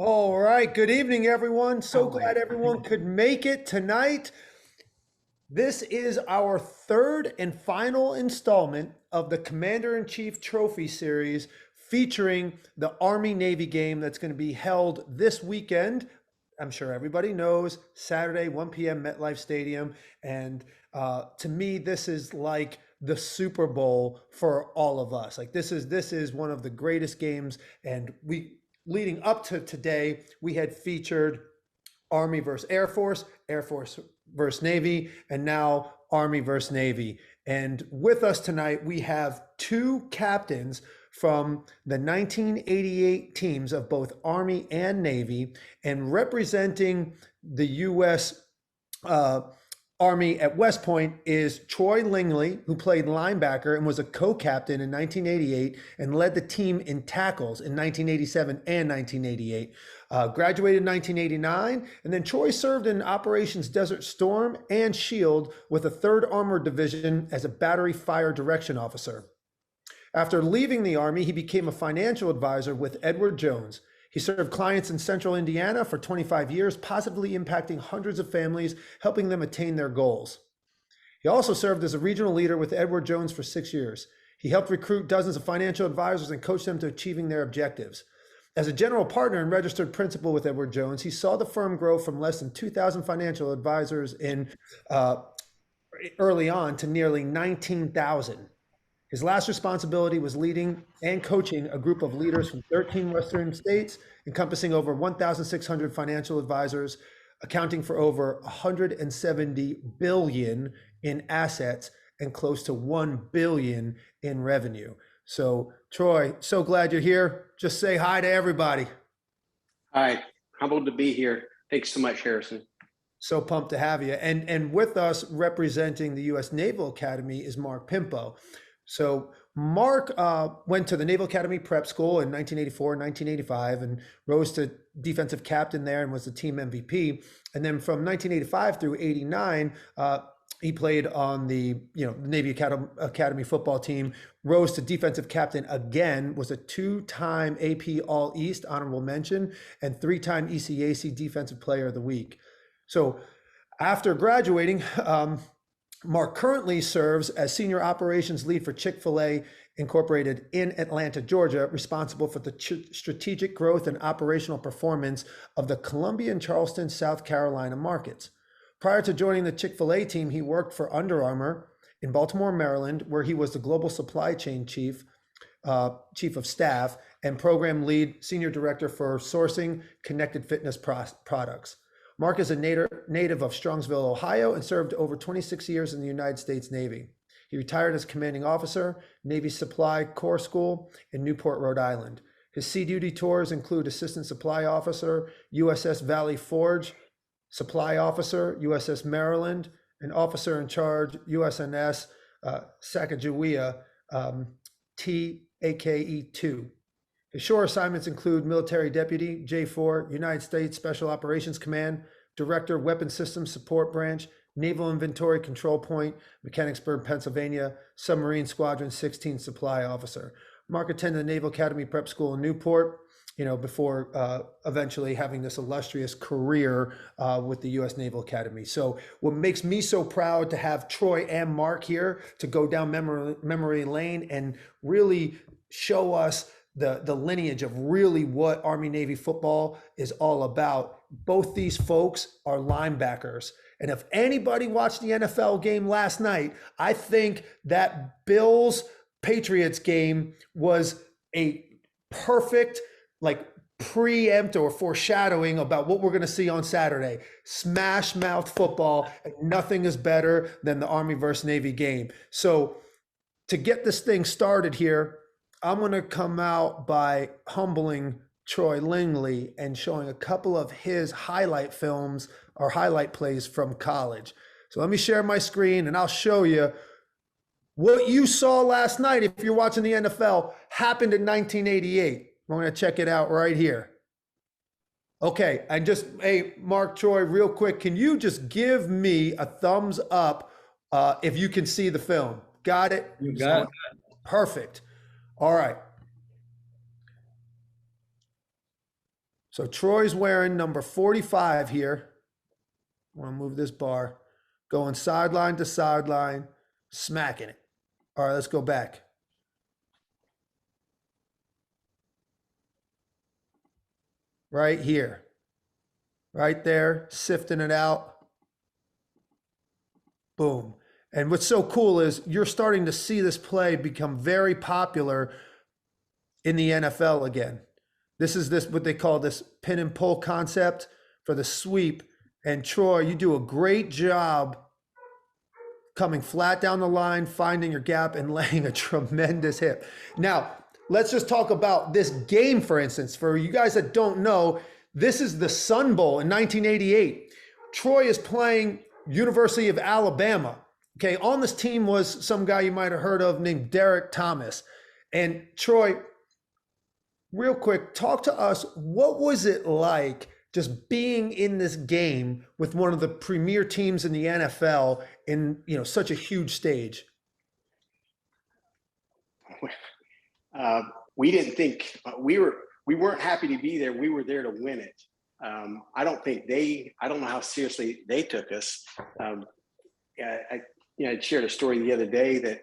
All right. Good evening, everyone. So Oh, wait. glad everyone could make it tonight. This is our third and final installment of the Commander-in-Chief Trophy Series featuring the Army-Navy game that's going to be held this weekend. I'm sure everybody knows, Saturday, 1 p.m. MetLife Stadium. And to me, this is like the Super Bowl for all of us. Like this is one of the greatest games. And we leading up to today, we had featured Army versus Air Force, Air Force versus Navy, and now Army versus Navy. And with us tonight, we have two captains from the 1988 teams of both Army and Navy, and representing the U.S. Uh, Army at West Point is Troy Lingley, who played linebacker and was a co-captain in 1988 and led the team in tackles in 1987 and 1988. Graduated in 1989, and then Troy served in Operations Desert Storm and Shield with the 3rd Armored Division as a battery fire direction officer. After leaving the Army, he became a financial advisor with Edward Jones. He served clients in central Indiana for 25 years, positively impacting hundreds of families, helping them attain their goals. He also served as a regional leader with Edward Jones for 6 years. He helped recruit dozens of financial advisors and coached them to achieving their objectives. As a general partner and registered principal with Edward Jones, he saw the firm grow from less than 2,000 financial advisors early on to nearly 19,000. His last responsibility was leading and coaching a group of leaders from 13 Western states, encompassing over 1,600 financial advisors, accounting for over 170 billion in assets and close to 1 billion in revenue. So, Troy, so glad you're here. Just say hi to everybody. Hi, humbled to be here. Thanks so much, Harrison. So pumped to have you. And with us representing the U.S. Naval Academy is Mark Pimpo. So Mark went to the Naval Academy Prep School in 1984, 1985, and rose to defensive captain there and was the team MVP. And then from 1985 through 89, he played on the Navy Academy football team, rose to defensive captain again, was a 2-time AP All East honorable mention, and 3-time ECAC Defensive Player of the Week. So after graduating, Mark currently serves as Senior Operations Lead for Chick-fil-A Incorporated in Atlanta, Georgia, responsible for the strategic growth and operational performance of the Columbia and Charleston, South Carolina markets. Prior to joining the Chick-fil-A team, he worked for Under Armour in Baltimore, Maryland, where he was the Global Supply Chain Chief of Staff and Program Lead Senior Director for Sourcing Connected Fitness Products. Mark is a native of Strongsville, Ohio, and served over 26 years in the United States Navy. He retired as commanding officer, Navy Supply Corps School in Newport, Rhode Island. His sea duty tours include Assistant Supply Officer, USS Valley Forge, Supply Officer, USS Maryland, and Officer in Charge, USNS Sacagawea, TAKE-2. His shore assignments include Military Deputy, J4, United States Special Operations Command, Director, Weapons Systems Support Branch, Naval Inventory Control Point, Mechanicsburg, Pennsylvania, Submarine Squadron 16 Supply Officer. Mark attended the Naval Academy Prep School in Newport, before eventually having this illustrious career with the U.S. Naval Academy. So what makes me so proud to have Troy and Mark here to go down memory lane and really show us the lineage of really what Army-Navy football is all about. Both these folks are linebackers. And if anybody watched the NFL game last night, I think that Bills-Patriots game was a perfect preempt or foreshadowing about what we're going to see on Saturday. Smash mouth football, and nothing is better than the Army versus Navy game. So to get this thing started here, I'm going to come out by humbling Troy Lingley and showing a couple of his highlight films or highlight plays from college. So let me share my screen and I'll show you what you saw last night. If you're watching the NFL, happened in 1988. We're going to check it out right here. Okay, and hey, Mark, Troy, real quick, can you just give me a thumbs up if you can see the film? Got it? You got it. Perfect. All right. So Troy's wearing number 45 here. I want to move this bar. Going sideline to sideline, smacking it. All right, let's go back. Right here. Right there, sifting it out. Boom. And what's so cool is you're starting to see this play become very popular in the NFL again. This is what they call this pin and pull concept for the sweep. And Troy, you do a great job coming flat down the line, finding your gap, and laying a tremendous hit. Now, let's just talk about this game, for instance. For you guys that don't know, this is the Sun Bowl in 1988. Troy is playing University of Alabama. Okay, on this team was some guy you might have heard of named Derek Thomas. And Troy, real quick, talk to us. What was it like just being in this game with one of the premier teams in the NFL in such a huge stage? We didn't think we weren't happy to be there. We were there to win it. I don't know how seriously they took us. I shared a story the other day that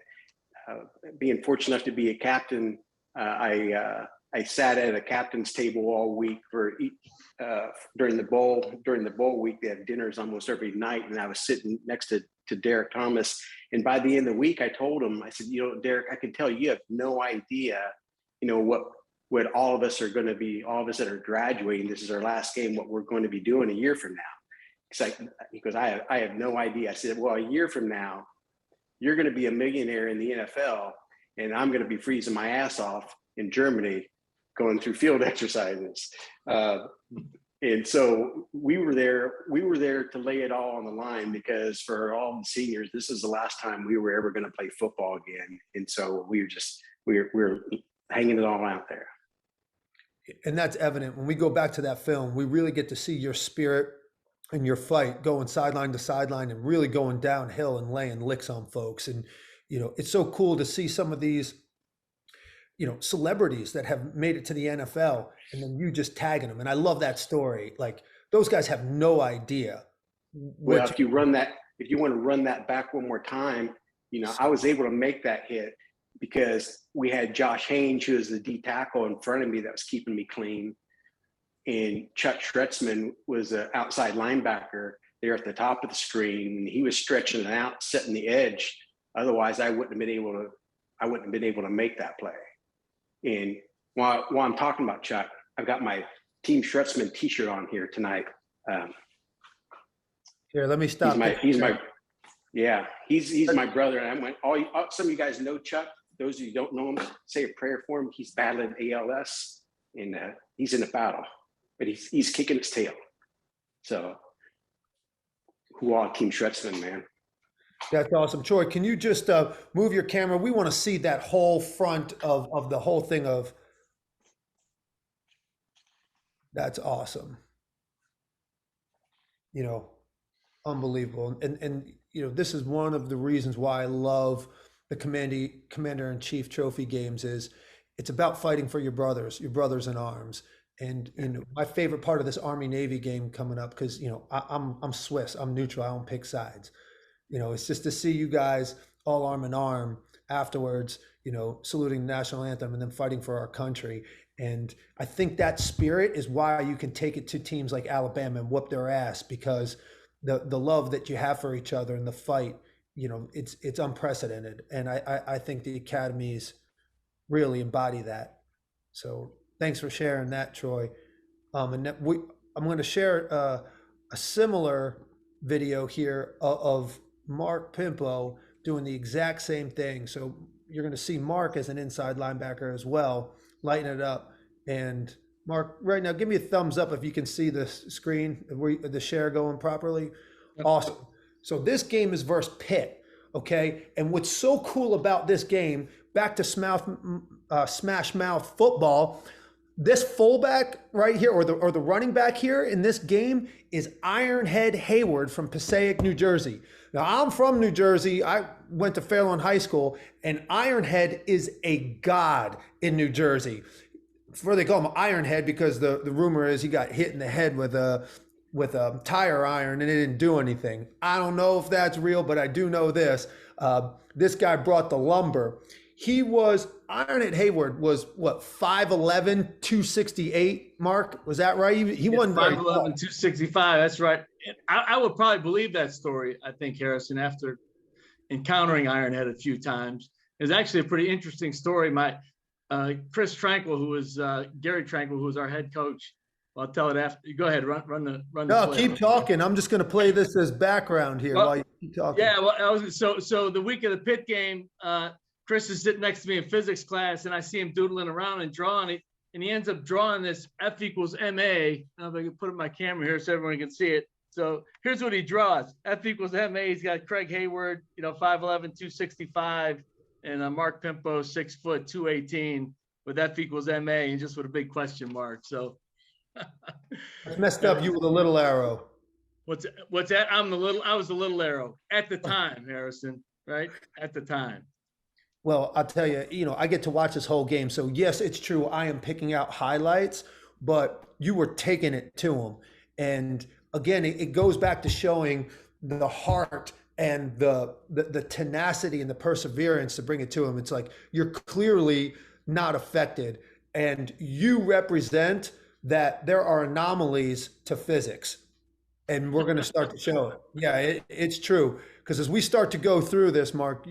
being fortunate enough to be a captain, I sat at a captain's table all week during the bowl week. They have dinners almost every night, and I was sitting next to Derek Thomas. And by the end of the week, I told him, I said, Derek, I can tell you have no idea, what all of us are going to be, all of us that are graduating. This is our last game. What we're going to be doing a year from now. Because I have no idea. I said, well, a year from now, you're going to be a millionaire in the NFL, and I'm going to be freezing my ass off in Germany, going through field exercises. And so we were there to lay it all on the line, because for all the seniors, this is the last time we were ever going to play football again. And so we were hanging it all out there. And that's evident when we go back to that film. We really get to see your spirit and your fight going sideline to sideline and really going downhill and laying licks on folks. And it's so cool to see some of these celebrities that have made it to the NFL, and then you just tagging them. And I love that story. Like, those guys have no idea. Well, if you want to run that back one more time, I was able to make that hit because we had Josh Haynes, who was the D tackle in front of me that was keeping me clean. And Chuck Stretzman was an outside linebacker there at the top of the screen. And he was stretching it out, setting the edge. Otherwise, I wouldn't have been able to make that play. And while I'm talking about Chuck, I've got my Team Stretzman T-shirt on here tonight. Here, let me stop. He's my brother. And I went, some of you guys know Chuck. Those of you who don't know him, say a prayer for him. He's battling ALS, and he's in a battle, but he's kicking his tail. So, who are Team Stretzman, man? That's awesome. Troy, can you just move your camera? We want to see that whole front of the whole thing of. That's awesome. Unbelievable. And this is one of the reasons why I love the Commander-in-Chief Trophy games. Is it's about fighting for your brothers in arms. And my favorite part of this Army-Navy game coming up, because I'm Swiss, I'm neutral, I don't pick sides. It's just to see you guys all arm in arm afterwards, saluting the national anthem and then fighting for our country. And I think that spirit is why you can take it to teams like Alabama and whoop their ass, because the love that you have for each other and the fight, it's unprecedented. And I think the academies really embody that. So thanks for sharing that, Troy. I'm going to share a similar video here of Mark Pimpo doing the exact same thing. So you're going to see Mark as an inside linebacker as well, lighting it up. And Mark, right now, give me a thumbs up if you can see the screen, the share going properly. Awesome. So this game is versus Pitt, okay? And what's so cool about this game, back to smash mouth football, this fullback right here, or the running back here in this game, is Ironhead Hayward from Passaic, New Jersey. Now, I'm from New Jersey. I went to Fairlawn High School, and Ironhead is a god in New Jersey. before they call him Iron Head because the rumor is he got hit in the head with a tire iron and it didn't do anything. I don't know if that's real, but I do know this. This guy brought the lumber. He was Ironhead Hayward was what 5'11", 268. Mark, was that right? He wasn't very 5'11", tall. 265. That's right. I would probably believe that story. I think, Harrison, after encountering Ironhead a few times, is actually a pretty interesting story. My Chris Tranquil, who was Gary Tranquil, who was our head coach. I'll tell it after. Go ahead, run the. No, keep talking. I'm just going to play this as background here while you keep talking. Yeah, well, so the week of the Pitt game, Chris is sitting next to me in physics class, and I see him doodling around and drawing it, and he ends up drawing this F equals MA. I don't know if I can put up my camera here so everyone can see it. So here's what he draws: F equals MA. He's got Craig Hayward, 5'11", 265, and Mark Pimpo, 6 foot, 218, with F equals MA, and just with a big question mark. So. It's messed up you with a little arrow. What's that? I was the little arrow at the time, Harrison, right? At the time. Well, I'll tell you, I get to watch this whole game. So yes, it's true. I am picking out highlights, but you were taking it to him. And again, it goes back to showing the heart and the tenacity and the perseverance to bring it to him. It's like, you're clearly not affected, and you represent that there are anomalies to physics, and we're going to start to show it. Yeah, it's true. Because as we start to go through this, Mark,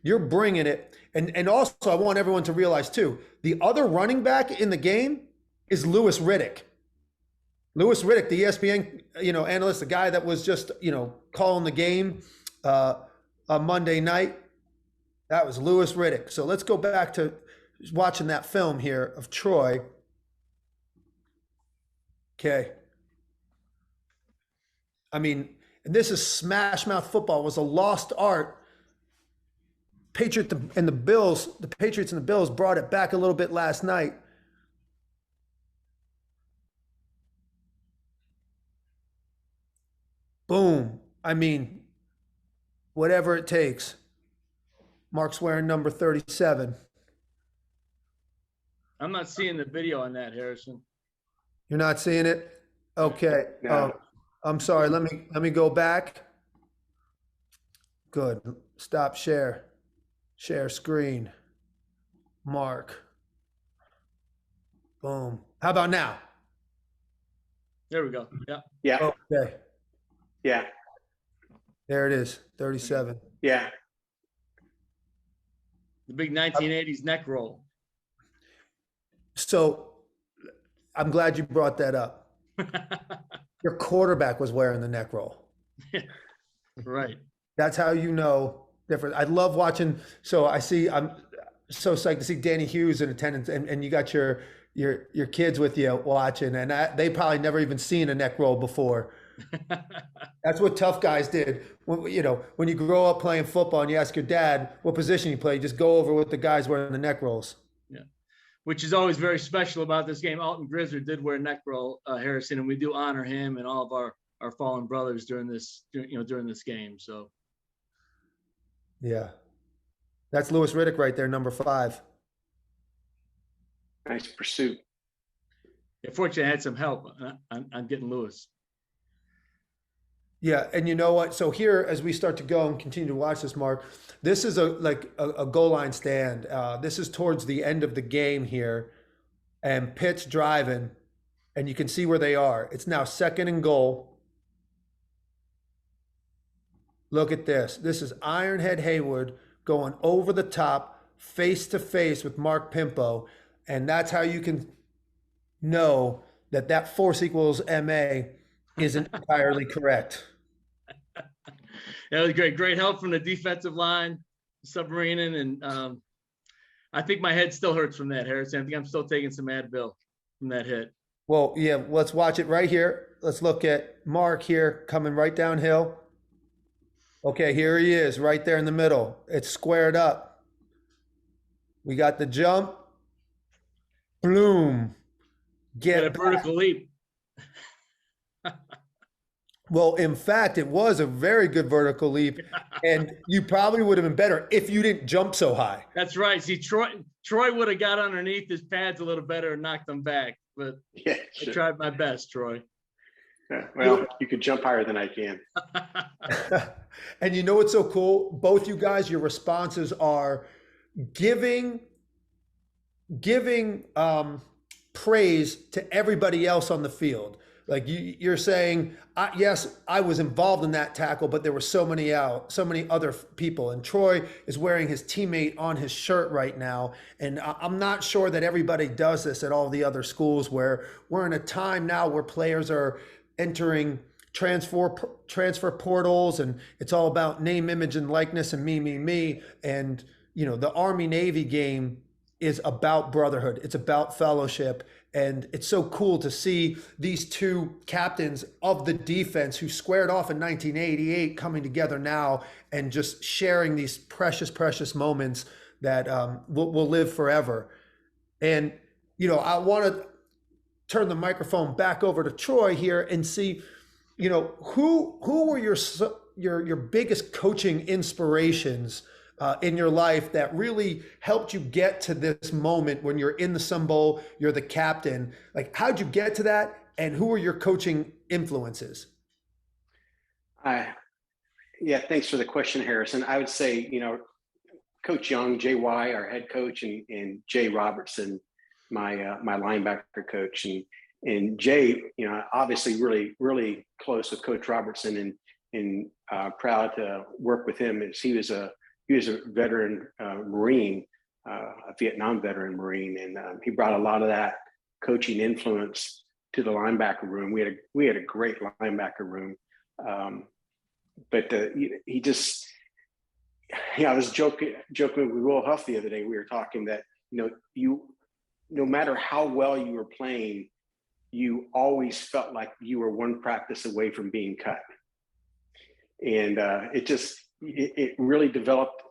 you're bringing it. And also, I want everyone to realize too, the other running back in the game is Louis Riddick. Louis Riddick, the ESPN, analyst, the guy that was just, calling the game on Monday night. That was Louis Riddick. So let's go back to watching that film here of Troy. Okay. I mean, this is smash mouth football. It was a lost art. The Patriots and the Bills brought it back a little bit last night. Boom. I mean, whatever it takes. Mark's wearing number 37. I'm not seeing the video on that, Harrison. You're not seeing it? Okay. No. I'm sorry. Let me go back. Good. Stop share. Share screen. Mark. Boom. How about now? There we go. Yeah. Yeah. Okay. Yeah. There it is. 37. Yeah. The big 1980s neck roll. So I'm glad you brought that up. Your quarterback was wearing the neck roll. Right. That's how you know different. I love watching. So I'm so psyched to see Danny Hughes in attendance, and you got your kids with you watching, and they probably never even seen a neck roll before. That's what tough guys did. When you grow up playing football and you ask your dad what position you play, you just go over with the guys wearing the neck rolls. Yeah. Which is always very special about this game. Alton Grizzard did wear a neck roll, Harrison, and we do honor him and all of our fallen brothers during this game. So. Yeah. That's Louis Riddick right there, number 5. Nice pursuit. Fortunately, I had some help. I'm getting Louis. Yeah, and you know what? So here, as we start to go and continue to watch this, Mark, this is a goal line stand. This is towards the end of the game here, and Pitt's driving, and you can see where they are. It's now 2nd and goal. Look at this. This is Ironhead Hayward going over the top, face to face with Mark Pimpo, and that's how you can know that force equals MA isn't entirely correct. That was great help from the defensive line, submarining, and I think my head still hurts from that, Harrison. I think I'm still taking some Advil from that hit. Well, yeah, let's watch it right here. Let's look at Mark here coming right downhill. Okay, here he is right there in the middle. It's squared up. We got the jump. Bloom. Get a vertical leap. Well, in fact, it was a very good vertical leap, and you probably would have been better if you didn't jump so high. That's right. See, Troy would have got underneath his pads a little better and knocked them back, but Yeah, I sure. tried my best, Troy. Yeah, well, you could jump higher than I can. And you know what's so cool? Both you guys, your responses are giving praise to everybody else on the field. Like you're saying, yes, I was involved in that tackle, but there were so many other people. And Troy is wearing his teammate on his shirt right now. And I'm not sure that everybody does this at all the other schools, where we're in a time now where players are entering transfer portals, and it's all about name, image, and likeness, and me. And the Army Navy game is about brotherhood. It's about fellowship. And it's so cool to see these two captains of the defense who squared off in 1988 coming together now and just sharing these precious moments that will live forever. And, I want to turn the microphone back over to Troy here and see, who were your biggest coaching inspirations in your life that really helped you get to this moment when you're in the Sun Bowl, you're the captain? Like, how'd you get to that? And who were your coaching influences? Yeah, thanks for the question, Harrison. I would say, Coach Young, JY, our head coach, and Jay Robertson, my linebacker coach. And Jay, obviously really close with Coach Robertson, and proud to work with him, as he was a veteran Marine, a Vietnam veteran Marine, and he brought a lot of that coaching influence to the linebacker room. We had a great linebacker room, but he just, I was joking with Will Huff the other day. We were talking that no matter how well you were playing, you always felt like you were one practice away from being cut, and it really developed.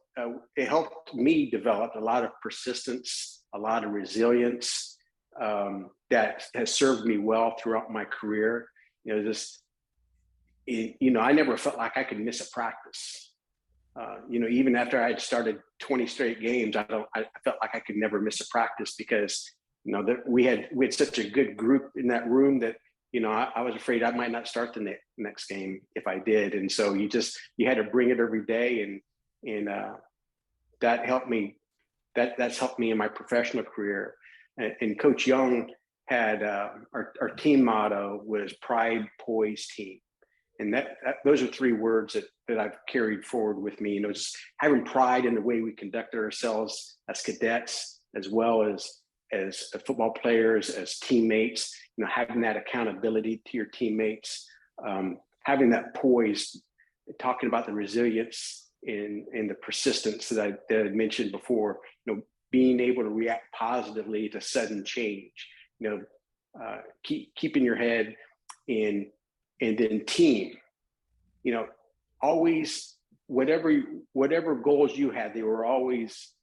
It helped me develop a lot of persistence, a lot of resilience, that has served me well throughout my career. I never felt like I could miss a practice. Even after I had started 20 straight games, I felt like I could never miss a practice, because we had such a good group in that room that I was afraid I might not start the next game if I did. And so you had to bring it every day, and that helped me. That's helped me in my professional career. And Coach Young had our team motto was pride, poise, team. And those are three words that I've carried forward with me. Just having pride in the way we conduct ourselves as cadets, as well as football players, as teammates. Having that accountability to your teammates, having that poise, talking about the resilience and the persistence that I mentioned before. Being able to react positively to sudden change. Keeping your head in. And then team, always whatever goals you had, they were always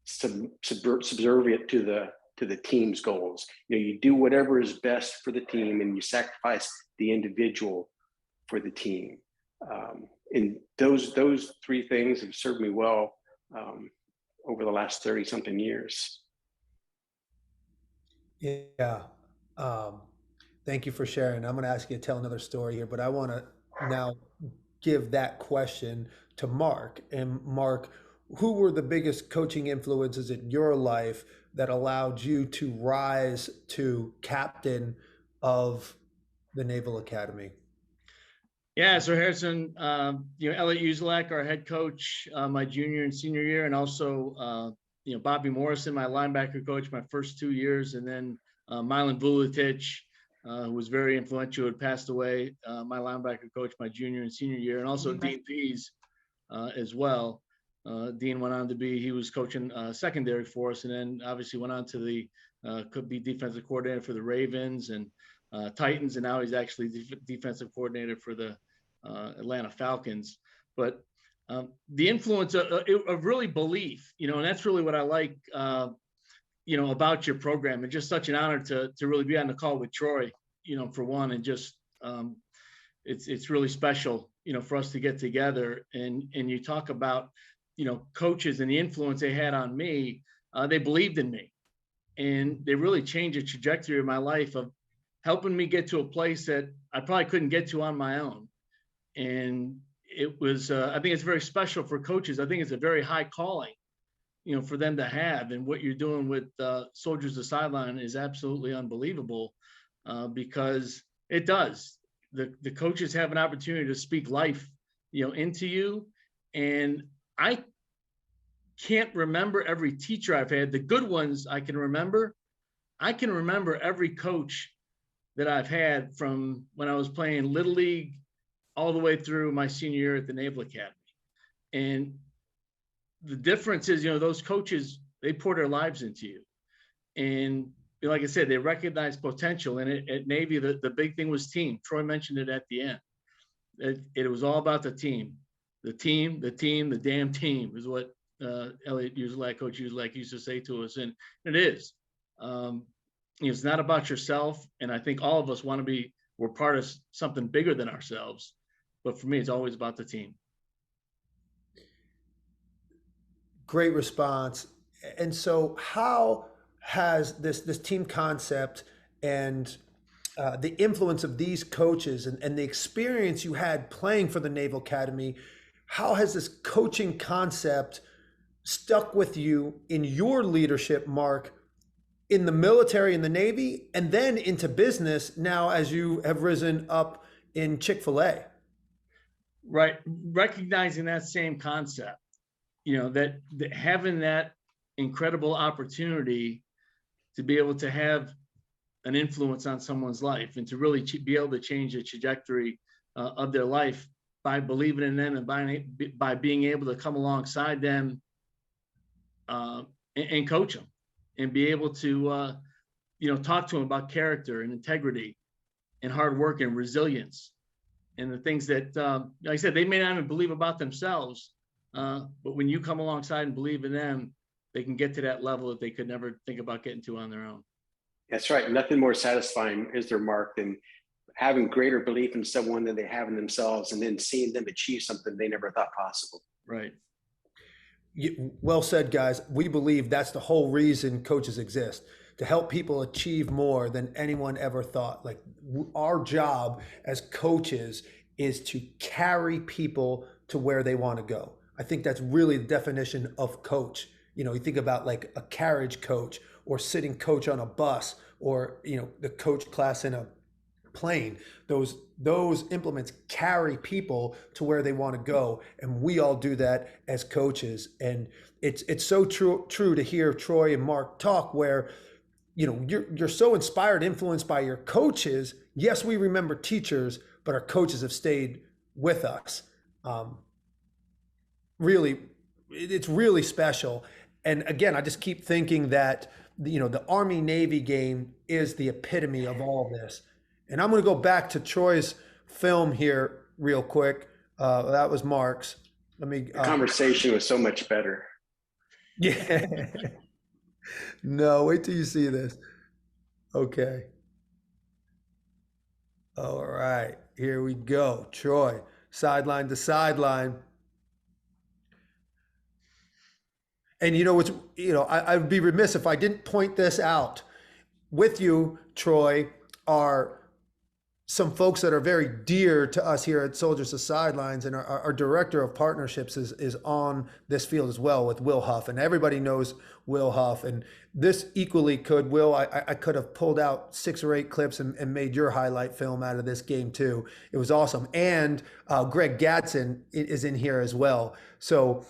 subservient to the team's goals. You do whatever is best for the team, and you sacrifice the individual for the team. And those three things have served me well over the last 30-something years. Yeah. Thank you for sharing. I'm going to ask you to tell another story here, but I want to now give that question to Mark. And Mark, who were the biggest coaching influences in your life that allowed you to rise to captain of the Naval Academy? Yeah, so Harrison, Elliot Uzelak, our head coach, my junior and senior year, and also, Bobby Morrison, my linebacker coach, my first 2 years, and then Milan Vuletich, who was very influential, who had passed away, my linebacker coach, my junior and senior year, and also Dean Pease as well. Dean went on to he was coaching secondary for us, and then obviously went on to could be defensive coordinator for the Ravens and Titans, and now he's actually defensive coordinator for the Atlanta Falcons. But the influence of really belief, and that's really what I like, about your program, and just such an honor to really be on the call with Troy, for one, and just It's really special, for us to get together. And you talk about, coaches and the influence they had on me. They believed in me, and they really changed the trajectory of my life, of helping me get to a place that I probably couldn't get to on my own. And it was, I think it's very special for coaches. I think it's a very high calling, for them to have. And what you're doing with Soldiers of the Sideline is absolutely unbelievable, because it does. The coaches have an opportunity to speak life, into you. And I can't remember every teacher I've had. The good ones I can remember. I can remember every coach that I've had from when I was playing Little League all the way through my senior year at the Naval Academy. And the difference is, those coaches, they pour their lives into you. And like I said, they recognize potential. And at Navy, the big thing was team. Troy mentioned it at the end. It was all about the team. The damn team is what Elliot Coach Uselak used to say to us. And it is. It's not about yourself. And I think all of us we're part of something bigger than ourselves. But for me, it's always about the team. Great response. And so how has this team concept and the influence of these coaches and the experience you had playing for the Naval Academy, how has this coaching concept stuck with you in your leadership, Mark, in the military, in the Navy, and then into business now as you have risen up in Chick-fil-A? Right. Recognizing that same concept, that having that incredible opportunity to be able to have an influence on someone's life and to really be able to change the trajectory of their life by believing in them and by being able to come alongside them and coach them and be able to, talk to them about character and integrity and hard work and resilience and the things that, like I said, they may not even believe about themselves, but when you come alongside and believe in them, they can get to that level that they could never think about getting to on their own. That's right. Nothing more satisfying, is there, Mark, than having greater belief in someone than they have in themselves and then seeing them achieve something they never thought possible. Right. Well said, guys. We believe that's the whole reason coaches exist, to help people achieve more than anyone ever thought. Like, our job as coaches is to carry people to where they want to go. I think that's really the definition of coach. You think about like a carriage coach or sitting coach on a bus or, the coach class in a plane. Those implements carry people to where they want to go. And we all do that as coaches. And it's so true to hear Troy and Mark talk where, you're so inspired, influenced by your coaches. Yes, we remember teachers, but our coaches have stayed with us. Really, it's really special. And again, I just keep thinking that, the Army-Navy game is the epitome of all of this. And I'm going to go back to Troy's film here real quick. That was Mark's. The conversation was so much better. Yeah. No, wait till you see this. Okay. All right, here we go. Troy, sideline to sideline. And I would be remiss if I didn't point this out. With you, Troy, are some folks that are very dear to us here at Soldiers of Sidelines, and our director of partnerships is on this field as well with Will Huff, and everybody knows Will Huff. And this equally could, Will, I could have pulled out 6 or 8 clips and made your highlight film out of this game too. It was awesome. And Greg Gadsden is in here as well. So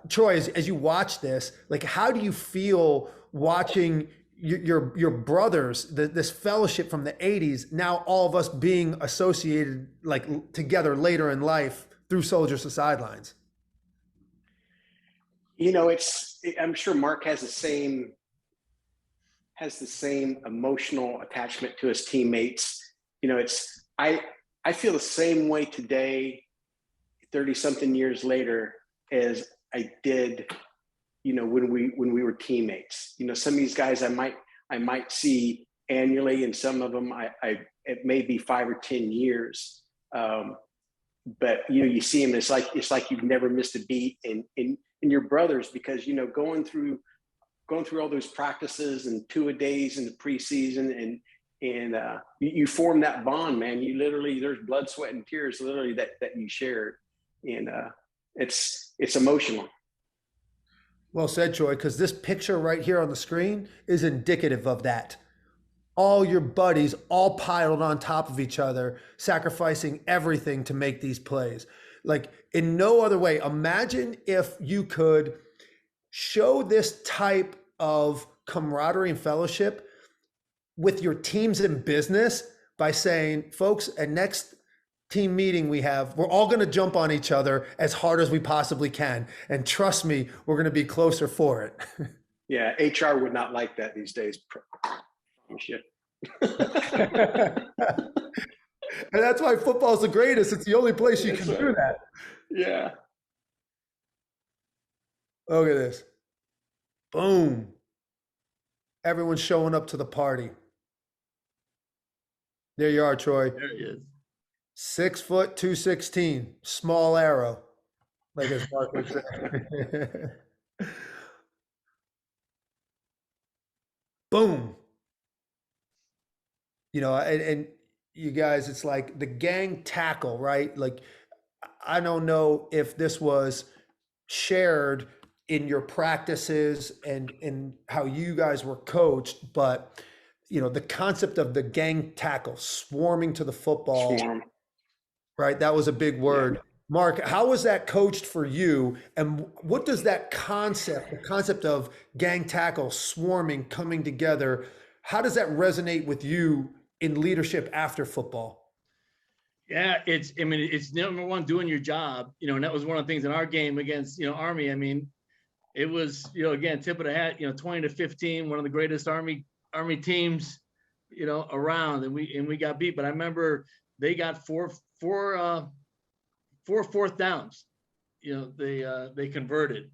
Troy, as you watch this, like, how do you feel watching your brothers, this fellowship from the 80s, now all of us being associated like together later in life through Soldiers of Sidelines? I'm sure Mark has the same emotional attachment to his teammates. I feel the same way today, 30 something years later, as I did, when we were teammates. Some of these guys I might see annually, and some of them it may be 5 or 10 years. But you see them, it's like you've never missed a beat in your brothers, because going through all those practices and 2-a-days in the preseason, and you form that bond, man. You literally, there's blood, sweat, and tears literally that you shared, and it's emotional. Well said, Troy, because this picture right here on the screen is indicative of that. All your buddies all piled on top of each other, sacrificing everything to make these plays. Like in no other way. Imagine if you could show this type of camaraderie and fellowship with your teams in business by saying, folks, at next team meeting we have, we're all going to jump on each other as hard as we possibly can. And trust me, we're going to be closer for it. Yeah, HR would not like that these days. Shit. And that's why football's the greatest. It's the only place you can do that. Yeah. Look at this. Boom. Everyone's showing up to the party. There you are, Troy. There he is. 6 foot 216, small arrow, like as Mark would say. Boom. And you guys, it's like the gang tackle, right? Like, I don't know if this was shared in your practices and in how you guys were coached, but the concept of the gang tackle, swarming to the football, right? That was a big word. Yeah. Mark, how was that coached for you? And what does that concept, the concept of gang tackle, swarming, coming together, how does that resonate with you in leadership after football? Yeah, it's number one, doing your job, and that was one of the things in our game against, Army. I mean, it was, again, tip of the hat, 20-15, one of the greatest Army teams, around, and we got beat. But I remember they got four fourth downs. They converted,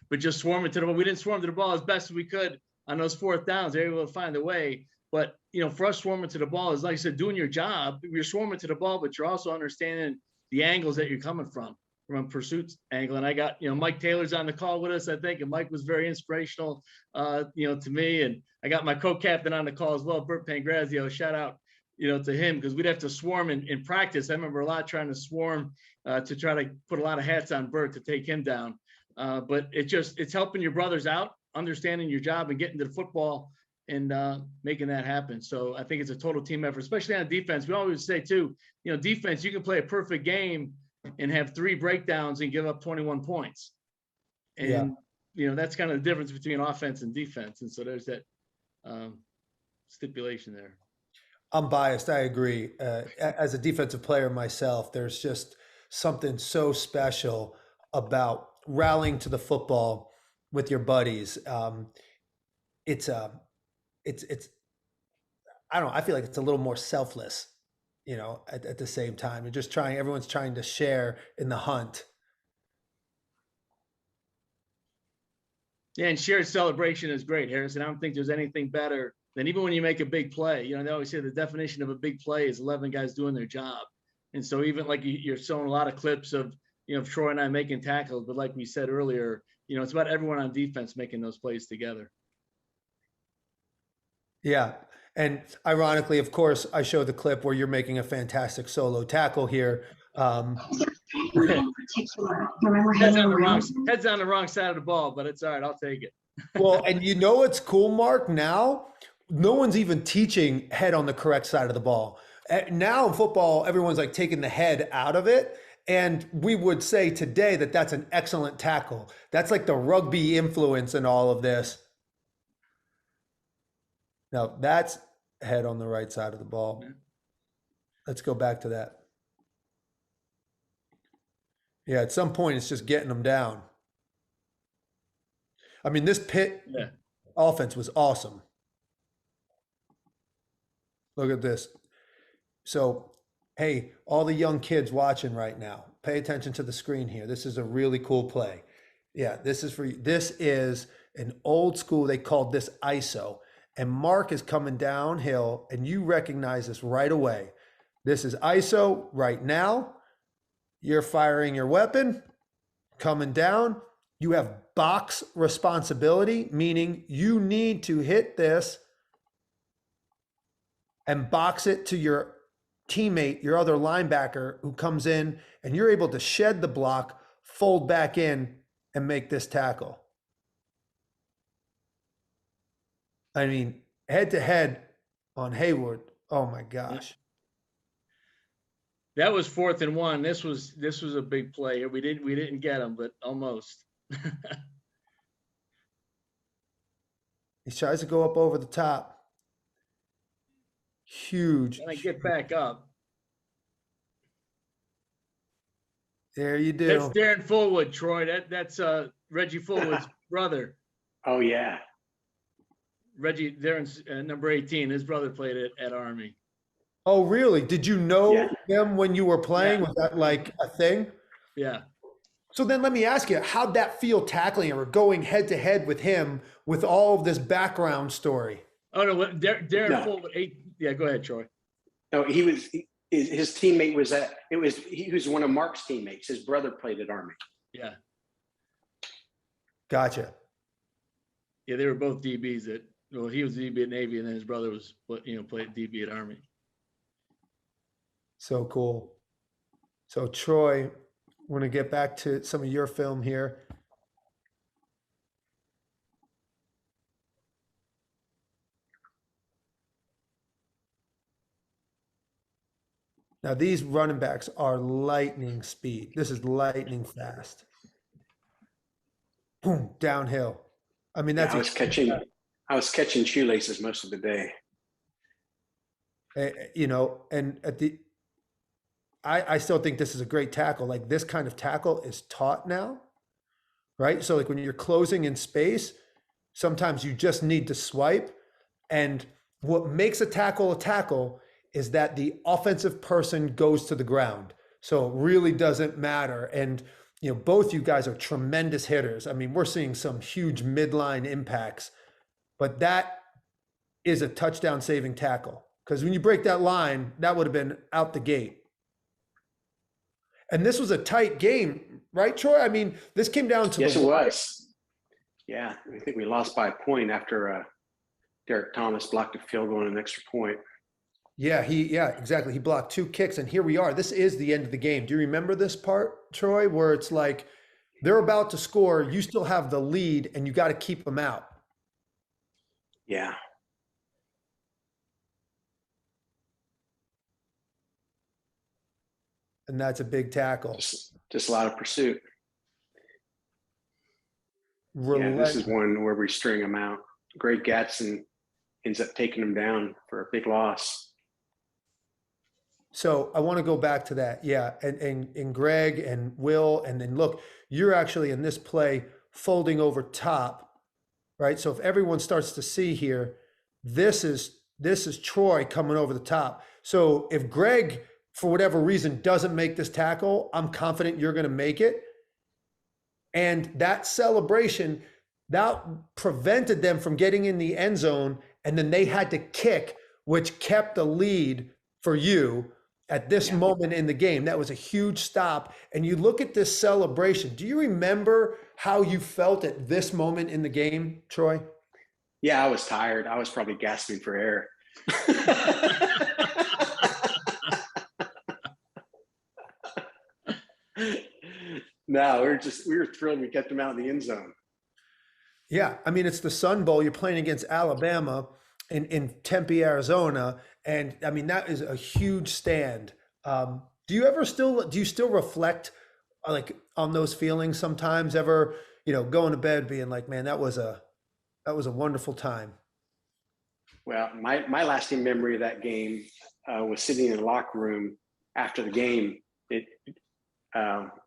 but just swarming to the ball. We didn't swarm to the ball as best as we could on those fourth downs. They were able to find a way. But for us, swarming to the ball is, like I said, doing your job. You're swarming to the ball, but you're also understanding the angles that you're coming from a pursuit angle. And I got, Mike Taylor's on the call with us, I think, and Mike was very inspirational, to me. And I got my co-captain on the call as well, Bert Pangrazio. Shout out, to him, because we'd have to swarm in practice. I remember a lot trying to swarm to try to put a lot of hats on Bert to take him down. But it's helping your brothers out, understanding your job and getting to the football and making that happen. So I think it's a total team effort, especially on defense. We always say too, defense, you can play a perfect game and have 3 breakdowns and give up 21 points. And, that's kind of the difference between offense and defense. And so there's that stipulation there. I'm biased. I agree. As a defensive player myself, there's just something so special about rallying to the football with your buddies. It's I don't know, I feel like it's a little more selfless, at the same time. You're just everyone's trying to share in the hunt. Yeah, and shared celebration is great, Harrison. I don't think there's anything better than, even when you make a big play, they always say the definition of a big play is 11 guys doing their job. And so even like you're showing a lot of clips of, Troy and I making tackles, but like we said earlier, it's about everyone on defense making those plays together. Yeah. And ironically, of course, I show the clip where you're making a fantastic solo tackle here. Head's on the wrong side of the ball, but it's all right. I'll take it. Well, and what's cool, Mark? Now, no one's even teaching head on the correct side of the ball. Now in football, everyone's like taking the head out of it. And we would say today that that's an excellent tackle. That's like the rugby influence in all of this. Now that's head on the right side of the ball. Let's go back to that. Yeah, at some point it's just getting them down. I mean, this Pitt offense was awesome. Look at this. So, hey, all the young kids watching right now, pay attention to the screen here. This is a really cool play. Yeah, this is for you. This is an old school, they called this ISO. and Mark is coming downhill, and you recognize this right away. This is ISO right now. You're firing your weapon, coming down. You have box responsibility, meaning you need to hit this and box it to your teammate, your other linebacker who comes in, and you're able to shed the block, fold back in, and make this tackle. I mean, head to head on Hayward. Oh my gosh. That was 4th and 1. This was a big play. We didn't get him, but almost. He tries to go up over the top. Huge. And I get back up. There you do. That's Darren Fullwood, Troy. That's Reggie Fullwood's brother. Oh yeah. Reggie, Darren's number 18. His brother played at Army. Oh, really? Did you know him when you were playing? Yeah. Was that like a thing? Yeah. So then let me ask you, how'd that feel tackling or going head to head with him with all of this background story? Oh, no, Darren Fullwood. Yeah, go ahead, Troy. No, his teammate he was one of Mark's teammates. His brother played at Army. Yeah. Gotcha. Yeah, they were both DBs he was DB at Navy, and then his brother was, played DB at Army. So cool. So Troy, we're going to get back to some of your film here. Now these running backs are lightning speed. This is lightning fast. Boom, downhill. I mean, that's I was catching shoelaces most of the day. And I still think this is a great tackle. Like this kind of tackle is taught now, right? So like when you're closing in space, sometimes you just need to swipe. And what makes a tackle is that the offensive person goes to the ground. So it really doesn't matter. And, both you guys are tremendous hitters. I mean, we're seeing some huge midline impacts, but that is a touchdown saving tackle. Because when you break that line, that would have been out the gate. And this was a tight game, right, Troy? I mean, this came down to Yes, it was. Yeah, I think we lost by a point after Derek Thomas blocked a field goal and an extra point. Yeah, exactly. He blocked 2 kicks, and here we are. This is the end of the game. Do you remember this part, Troy, where it's like they're about to score, you still have the lead, and you got to keep them out? Yeah. And that's a big tackle. Just a lot of pursuit. Yeah, this is one where we string them out. Greg Gatson ends up taking them down for a big loss. So I want to go back to that. Yeah. And Greg and Will, and then look, you're actually in this play folding over top, right? So if everyone starts to see here, this is Troy coming over the top. So if Greg, for whatever reason, doesn't make this tackle, I'm confident you're going to make it. And that celebration, that prevented them from getting in the end zone. And then they had to kick, which kept the lead for you at this moment in the game. That was a huge stop. And you look at this celebration. Do you remember how you felt at this moment in the game, Troy? Yeah, I was tired. I was probably gasping for air. No, we were thrilled we kept them out in the end zone. Yeah, I mean, it's the Sun Bowl. You're playing against Alabama in Tempe, Arizona, and I mean that is a huge stand. Do you still reflect like on those feelings sometimes? Ever, going to bed being like, man, that was a wonderful time. Well, my lasting memory of that game was sitting in the locker room after the game.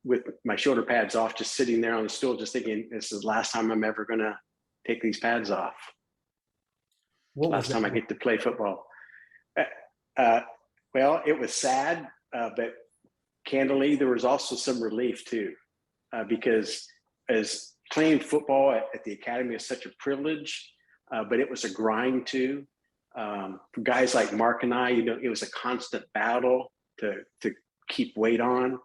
With my shoulder pads off, just sitting there on the stool, just thinking, this is the last time I'm ever going to take these pads off. Last time I get to play football. Well, it was sad, but candidly, there was also some relief too, because as playing football at the academy is such a privilege, but it was a grind too. For guys like Mark and I, it was a constant battle to keep weight on.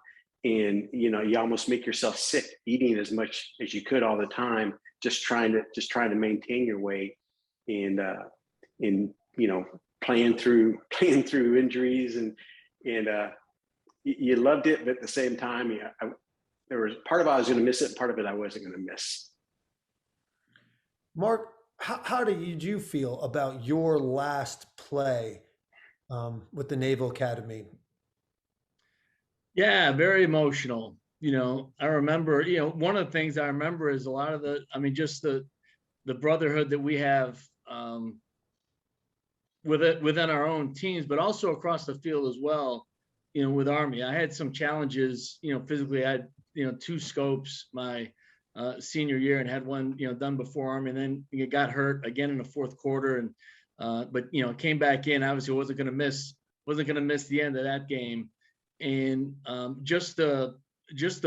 And, you almost make yourself sick eating as much as you could all the time, just trying to maintain your weight and, playing through injuries and you loved it, but at the same time, there was part of it I was going to miss it, and part of it I wasn't going to miss. Mark, how did you feel about your last play with the Naval Academy? Yeah, very emotional. I remember, one of the things I remember is a lot of just the brotherhood that we have within our own teams, but also across the field as well. With Army, I had some challenges, physically. I had, 2 scopes my senior year and had one, done before Army, and then got hurt again in the fourth quarter. And, but, came back in, obviously wasn't going to miss the end of that game. And just the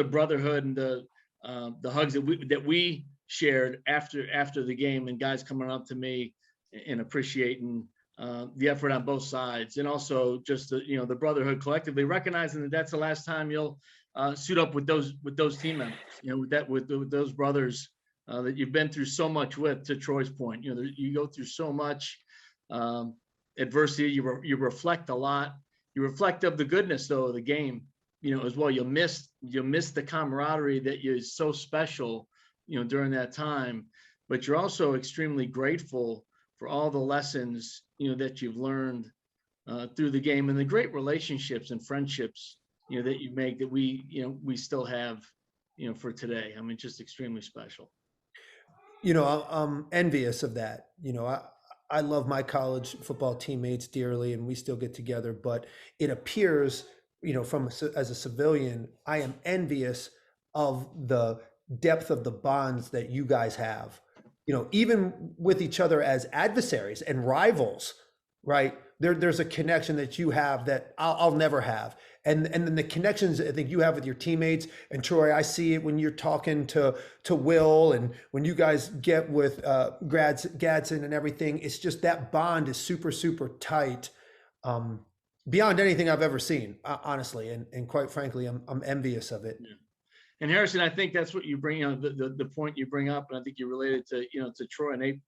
brotherhood and the hugs that we shared after the game, and guys coming up to me and appreciating the effort on both sides, and also just the brotherhood collectively, recognizing that that's the last time you'll suit up with those team members, with those brothers that you've been through so much with. To Troy's point, you go through so much adversity. You reflect a lot. You reflect of the goodness though of the game, as well. You'll miss the camaraderie that is so special, during that time. But you're also extremely grateful for all the lessons, that you've learned through the game, and the great relationships and friendships, that you make, that we still have, for today. I mean, just extremely special. I'm envious of that. I love my college football teammates dearly, and we still get together, but it appears, as a civilian, I am envious of the depth of the bonds that you guys have, even with each other as adversaries and rivals, right? There's a connection that you have that I'll never have. And then the connections I think you have with your teammates. And Troy, I see it when you're talking to Will, and when you guys get with Gadsden and everything. It's just that bond is super, super tight, beyond anything I've ever seen, honestly. And quite frankly, I'm envious of it. Yeah. And Harrison, I think that's what you bring, the point you bring up, and I think you related to, to Troy, and they,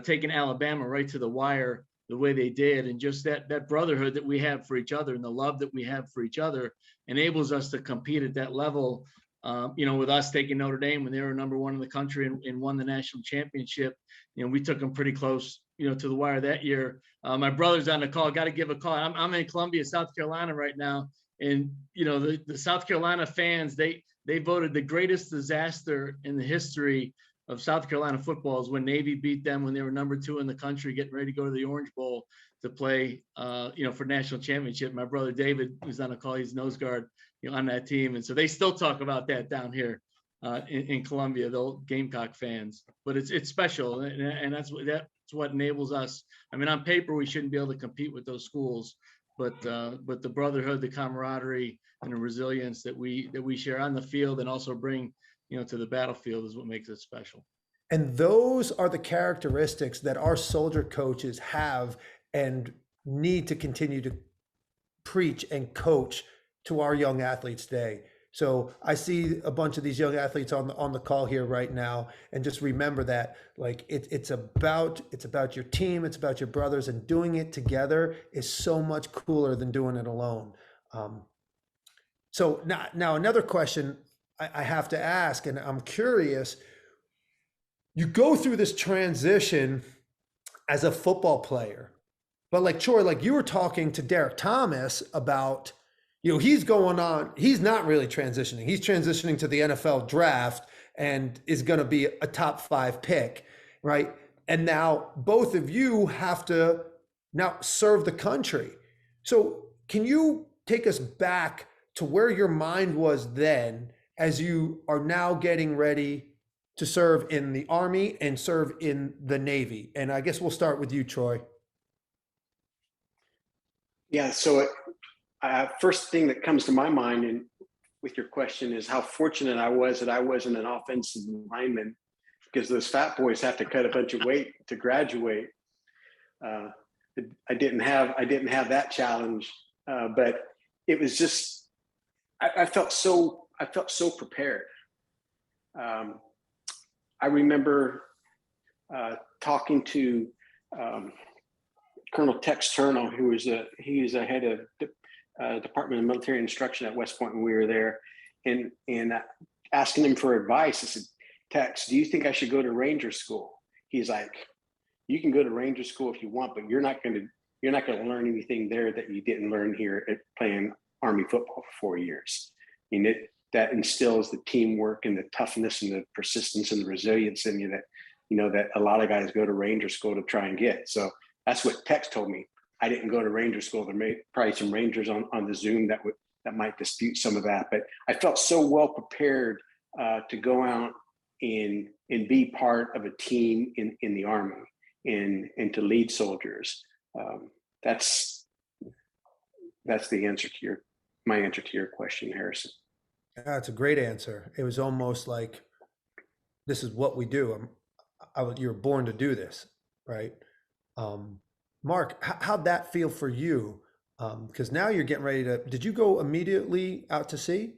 taking Alabama right to the wire the way they did, and just that brotherhood that we have for each other, and the love that we have for each other, enables us to compete at that level. With us taking Notre Dame when they were number 1 in the country and won the national championship, we took them pretty close, to the wire that year. My brother's on the call. Got to give a call. I'm in Columbia, South Carolina right now, and the South Carolina fans, they voted the greatest disaster in the history of South Carolina football is when Navy beat them when they were number 2 in the country, getting ready to go to the Orange Bowl to play, for national championship. My brother David, who's on a call, he's nose guard, on that team, and so they still talk about that down here in Columbia, the old Gamecock fans. But it's special, and that's what enables us. I mean, on paper we shouldn't be able to compete with those schools, but the brotherhood, the camaraderie, and the resilience that we share on the field and also bring, to the battlefield is what makes it special. And those are the characteristics that our soldier coaches have and need to continue to preach and coach to our young athletes today. So I see a bunch of these young athletes on the call here right now, and just remember that, like, it's about your team, it's about your brothers, and doing it together is so much cooler than doing it alone. So now another question I have to ask, and I'm curious, you go through this transition as a football player, but like Troy, like you were talking to Derek Thomas about, he's not really transitioning. He's transitioning to the NFL draft and is going to be a top 5 pick, right? And now both of you have to now serve the country. So can you take us back to where your mind was then, as you are now getting ready to serve in the Army and serve in the Navy? And I guess we'll start with you, Troy. Yeah, so first thing that comes to my mind and with your question is how fortunate I was that I wasn't an offensive lineman because those fat boys have to cut a bunch of weight to graduate. I didn't have that challenge, but it was just I felt so prepared. I remember talking to Colonel Tex Turner, he's a head of Department of Military Instruction at West Point when we were there, and asking him for advice. I said, Tex, do you think I should go to Ranger School? He's like, you can go to Ranger School if you want, but you're not going to learn anything there that you didn't learn here at playing Army football for 4 years. I mean, that instills the teamwork and the toughness and the persistence and the resilience in you that a lot of guys go to Ranger School to try and get. So that's what Tex told me. I didn't go to Ranger School. There may probably some Rangers on the Zoom that might dispute some of that, but I felt so well prepared to go out and be part of a team in the Army and to lead soldiers. That's the answer to my answer to your question, Harrison. That's a great answer. It was almost like, this is what we do. You're born to do this, right? Mark, how'd that feel for you? Because now you're getting ready to, did you go immediately out to sea?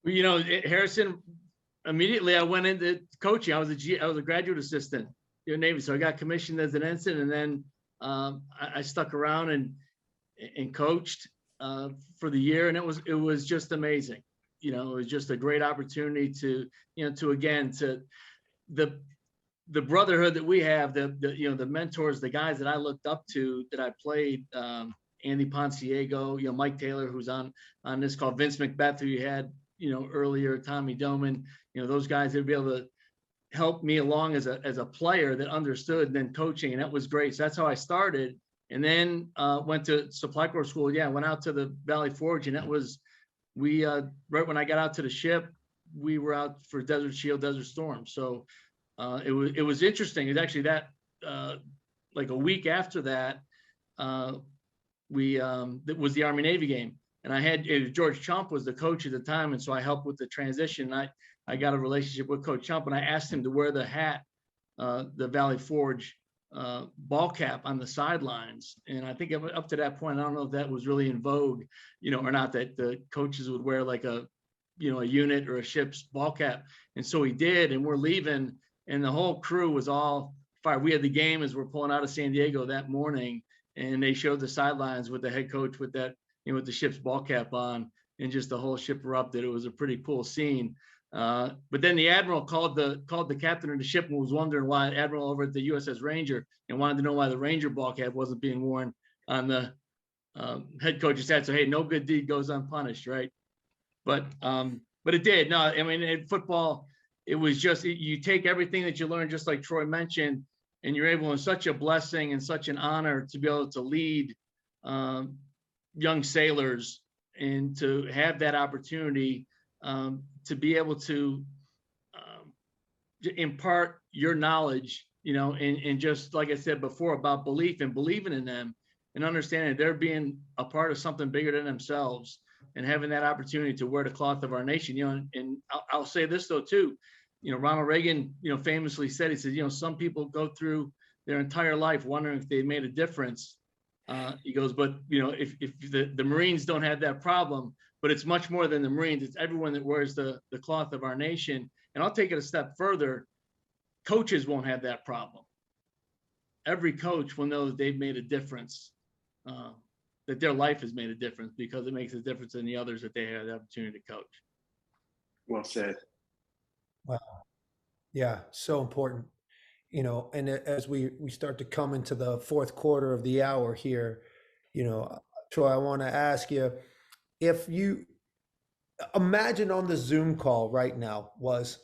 Harrison, immediately I went into coaching. I was a graduate assistant in the Navy. So I got commissioned as an ensign, and then I stuck around and coached for the year. And it was just amazing. It was just a great opportunity to the brotherhood that we have, the mentors, the guys that I looked up to, that I played, Andy Ponciego, Mike Taylor, who's on this call, Vince McBeth, who you had, earlier, Tommy Doman, those guys that would be able to help me along as a player that understood, and then coaching. And that was great. So that's how I started. And then went to Supply Corps school. Yeah. Went out to the Valley Forge, and that was, right when I got out to the ship, we were out for Desert Shield, Desert Storm. So it was interesting. It's actually that like a week after that, it was the Army Navy game, and George Chump was the coach at the time, and so I helped with the transition. I got a relationship with Coach Chump, and I asked him to wear the hat, the Valley Forge ball cap on the sidelines. And I think up to that point, I don't know if that was really in vogue, or not, that the coaches would wear like a unit or a ship's ball cap. And so he did, and we're leaving, and the whole crew was all fired. We had the game as we're pulling out of San Diego that morning, and they showed the sidelines with the head coach with that, with the ship's ball cap on, and just the whole ship erupted. It was a pretty cool scene. But then the admiral called the captain of the ship and was wondering why, admiral over at the USS Ranger, and wanted to know why the Ranger ball cap wasn't being worn on the head coach's hat. So, hey, no good deed goes unpunished, right? But it did. No, I mean, in football, it was just, you take everything that you learned, just like Troy mentioned, and you're able, and such a blessing and such an honor to be able to lead young sailors, and to have that opportunity to be able to impart your knowledge, and just like I said before about belief and believing in them, and understanding they're being a part of something bigger than themselves, and having that opportunity to wear the cloth of our nation. And I'll say this though too, Ronald Reagan, famously said, he said, some people go through their entire life wondering if they made a difference. He goes, but if the Marines don't have that problem, but it's much more than the Marines. It's everyone that wears the cloth of our nation. And I'll take it a step further. Coaches won't have that problem. Every coach will know that they've made a difference, that their life has made a difference, because it makes a difference in the others that they have the opportunity to coach. Well said. Wow. Yeah, so important. And as we start to come into the fourth quarter of the hour here, Troy, I want to ask you, if you imagine on the Zoom call right now was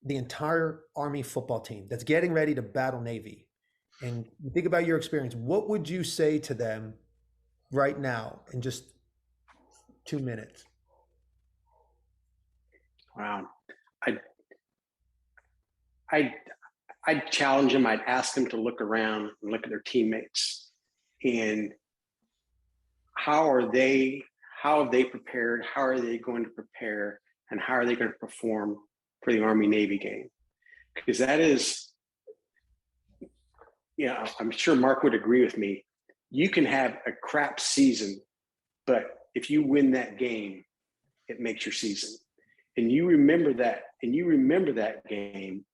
the entire Army football team that's getting ready to battle Navy, and you think about your experience, what would you say to them right now in just 2 minutes? Wow. I'd challenge them. I'd ask them to look around and look at their teammates, and how have they prepared? How are they going to prepare? And how are they going to perform for the Army Navy game? because that is, I'm sure Mark would agree with me. You can have a crap season, but if you win that game, it makes your season. And you remember that game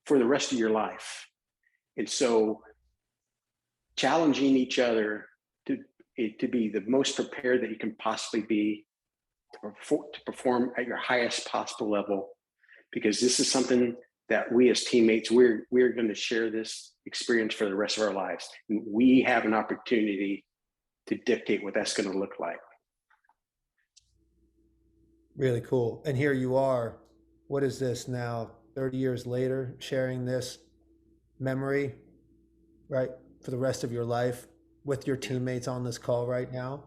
for the rest of your life. And so challenging each other to be the most prepared that you can possibly be to perform at your highest possible level, because this is something that we as teammates, we're going to share this experience for the rest of our lives. And we have an opportunity to dictate what that's going to look like. Really cool. And here you are, what is this now, 30 years later, sharing this memory, right, for the rest of your life with your teammates on this call right now.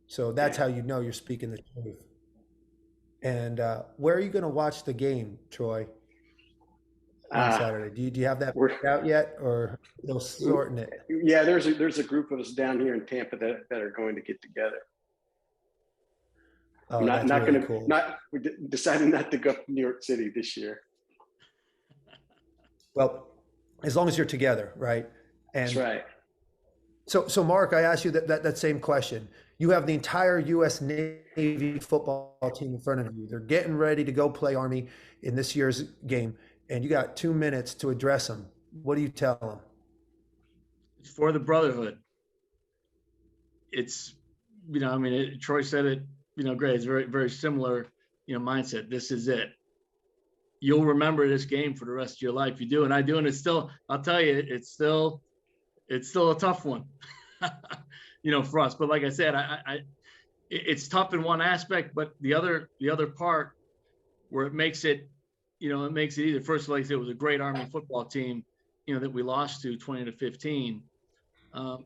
So that's how you know you're speaking the truth. And where are you going to watch the game, Troy, on Saturday? Do you have that worked out yet, or still sorting it? Yeah, there's a group of us down here in Tampa that are going to get together. Oh, that's really cool. We decided not to go to New York City this year. Well, as long as you're together, right? And that's right. So Mark, I asked you that same question. You have the entire U.S. Navy football team in front of you. They're getting ready to go play Army in this year's game, and you got 2 minutes to address them. What do you tell them? It's for the brotherhood. It's, Troy said it, great. It's very, very similar, mindset. This is it. You'll remember this game for the rest of your life. You do, and I do, and it's still, I'll tell you, it's still a tough one, for us. But like I said, it's tough in one aspect, but the other part where it makes it, it makes it easier. First of all, like I said, it was a great Army football team, that we lost to 20-15. But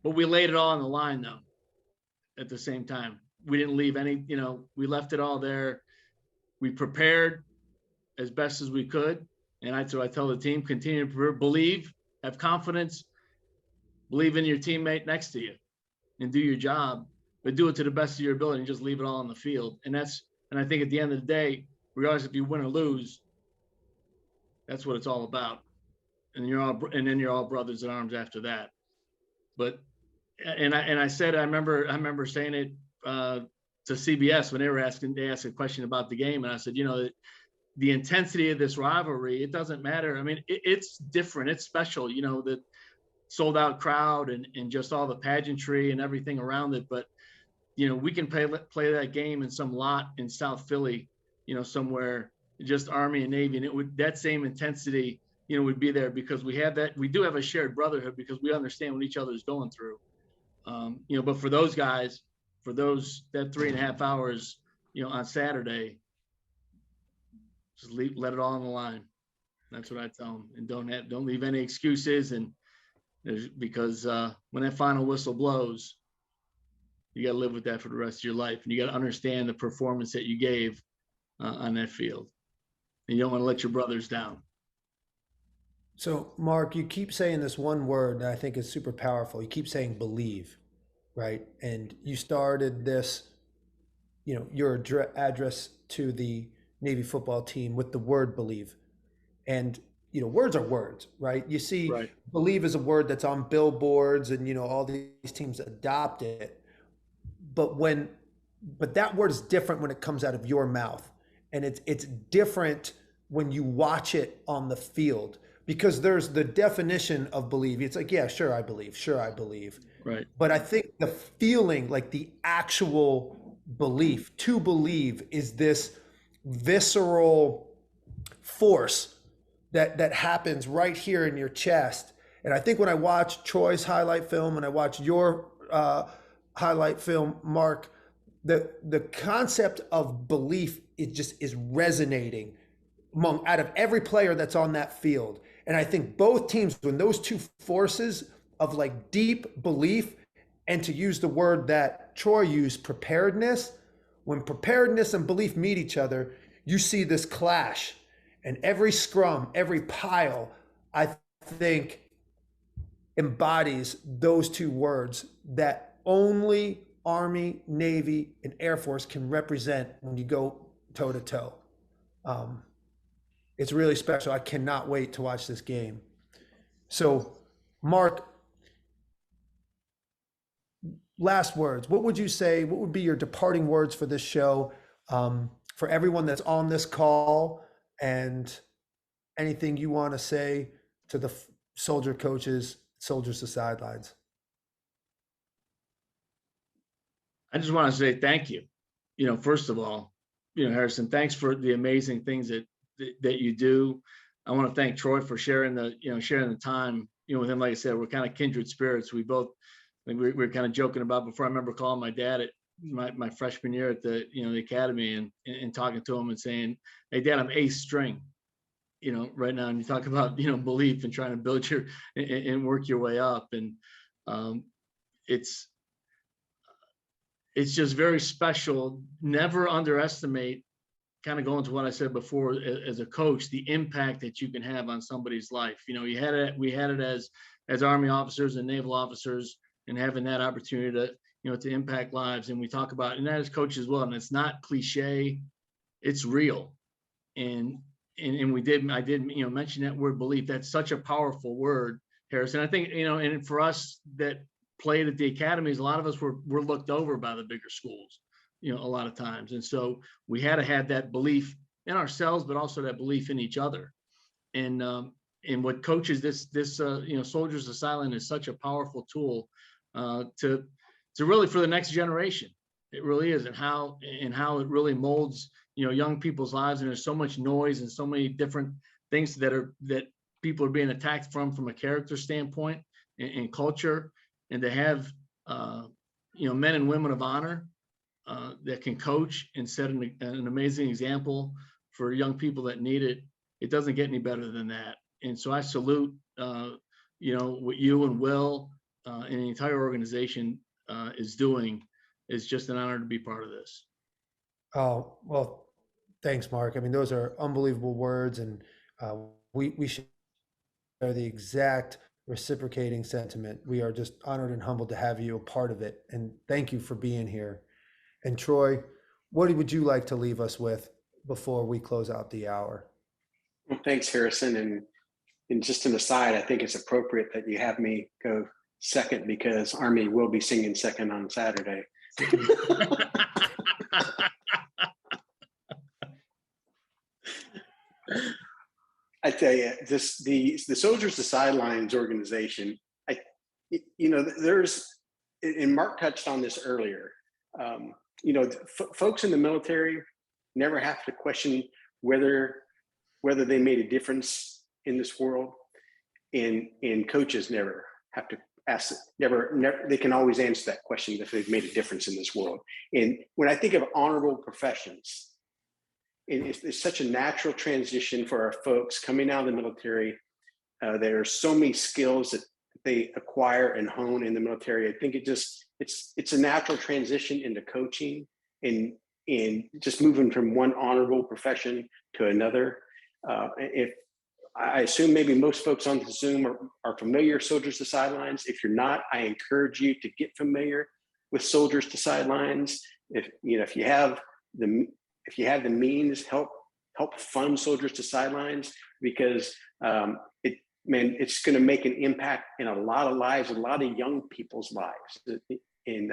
we laid it all on the line though. At the same time, we didn't leave any, we left it all there. We prepared as best as we could. And so I tell the team, continue to believe, have confidence, believe in your teammate next to you, and do your job, but do it to the best of your ability and just leave it all on the field. And I think at the end of the day, regardless if you win or lose, that's what it's all about. And then you're all brothers in arms after that. But, and I said, I remember saying it to CBS when they asked a question about the game. And I said, the intensity of this rivalry, it doesn't matter. I mean, it's different. It's special, the sold out crowd and just all the pageantry and everything around it. But, we can play that game in some lot in South Philly, somewhere, just Army and Navy. And that same intensity, would be there because we do have a shared brotherhood because we understand what each other is going through. But for those guys, that 3.5 hours, on Saturday, just let it all on the line. That's what I tell them. And don't leave any excuses. And because when that final whistle blows, you got to live with that for the rest of your life. And you got to understand the performance that you gave on that field. And you don't want to let your brothers down. So, Mark, you keep saying this one word that I think is super powerful. You keep saying believe, right? And you started this, your address to the Navy football team with the word believe. And, words are words, right? You see, right. Believe is a word that's on billboards and, all these teams adopt it. But that word is different when it comes out of your mouth. And it's different when you watch it on the field. Because there's the definition of believe. It's like, yeah, sure, I believe. Sure, I believe. Right. But I think the feeling, like the actual belief, to believe, is this visceral force that happens right here in your chest. And I think when I watch Troy's highlight film and I watch your highlight film, Mark, the concept of belief is resonating out of every player that's on that field. And I think both teams, when those two forces of like deep belief, and to use the word that Troy used, preparedness, when preparedness and belief meet each other, you see this clash. And every scrum, every pile, I think embodies those two words that only Army, Navy, and Air Force can represent when you go toe to toe. It's really special. I cannot wait to watch this game. So, Mark, last words. What would you say? What would be your departing words for this show, for everyone that's on this call, and anything you want to say to the soldier coaches, soldiers to sidelines? I just want to say thank you. First of all, Harrison, thanks for the amazing things that you do. I want to thank Troy for sharing the time, with him. Like I said, we're kind of kindred spirits. We're kind of joking about before. I remember calling my dad at my freshman year at the academy and talking to him and saying, "Hey, Dad, I'm eighth string, right now." And you talk about belief and trying to build and work your way up, and it's just very special. Never underestimate, kind of going to what I said before, as a coach, the impact that you can have on somebody's life. We had it as Army officers and naval officers, and having that opportunity to impact lives. And we talk about, and that as coaches as well, and it's not cliche, it's real. And I did mention that word belief. That's such a powerful word, Harrison. I think, and for us that played at the academies, a lot of us were looked over by the bigger schools, a lot of times. And so we had to have that belief in ourselves, but also that belief in each other. And what coaches, this Soldiers to Sideline is such a powerful tool to really, for the next generation. It really is, and how it really molds, young people's lives. And there's so much noise and so many different things that people are being attacked from a character standpoint and culture. And to have, men and women of honor that can coach and set an amazing example for young people that need it, it doesn't get any better than that. And so I salute, what you and Will and the entire organization is doing. It's just an honor to be part of this. Oh, well, thanks, Mark. I mean, those are unbelievable words, and we share the exact reciprocating sentiment. We are just honored and humbled to have you a part of it, and thank you for being here. And Troy, what would you like to leave us with before we close out the hour? Well, thanks, Harrison. And just an aside, I think it's appropriate that you have me go second, because Army will be singing second on Saturday. I tell you, the Soldiers to Sidelines organization, there's, and Mark touched on this earlier, folks in the military never have to question whether they made a difference in this world, and coaches never have to ask, never, they can always answer that question if they've made a difference in this world. And when I think of honorable professions, it's such a natural transition for our folks coming out of the military. There are so many skills that they acquire and hone in the military. I think it's a natural transition into coaching and just moving from one honorable profession to another. If I assume maybe most folks on the Zoom are familiar Soldiers to Sidelines. If you're not, I encourage you to get familiar with Soldiers to Sidelines. If you have the means, help fund Soldiers to Sidelines, because it's going to make an impact in a lot of lives, a lot of young people's lives. And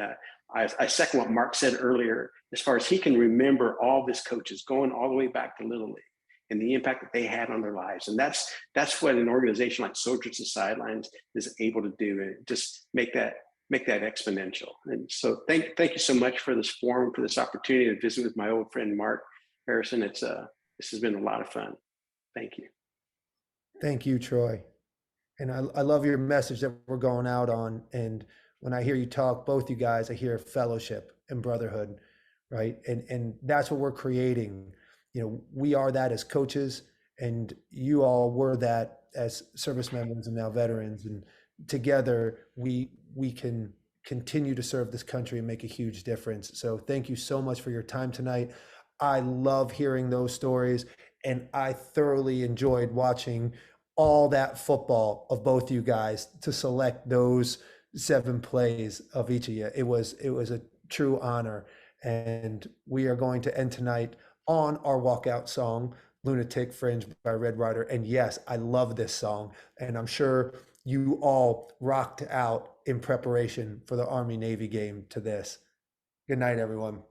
I second what Mark said earlier, as far as he can remember all of his coaches going all the way back to Little League and the impact that they had on their lives. And that's what an organization like Soldiers to Sidelines is able to do, and just make that exponential. And so thank you so much for this forum, for this opportunity to visit with my old friend Mark Harrison. This has been a lot of fun. Thank you. Thank you, Troy. And I love your message that we're going out on. And when I hear you talk, both you guys, I hear fellowship and brotherhood, right? And that's what we're creating. We are that as coaches, and you all were that as service members and now veterans. And together we can continue to serve this country and make a huge difference. So thank you so much for your time tonight. I love hearing those stories, and I thoroughly enjoyed watching all that football of both you guys to select those 7 plays of each of you. It was a true honor. And we are going to end tonight on our walkout song, Lunatic Fringe by Red Rider. And yes, I love this song. And I'm sure you all rocked out in preparation for the Army Navy game to this. Good night, everyone.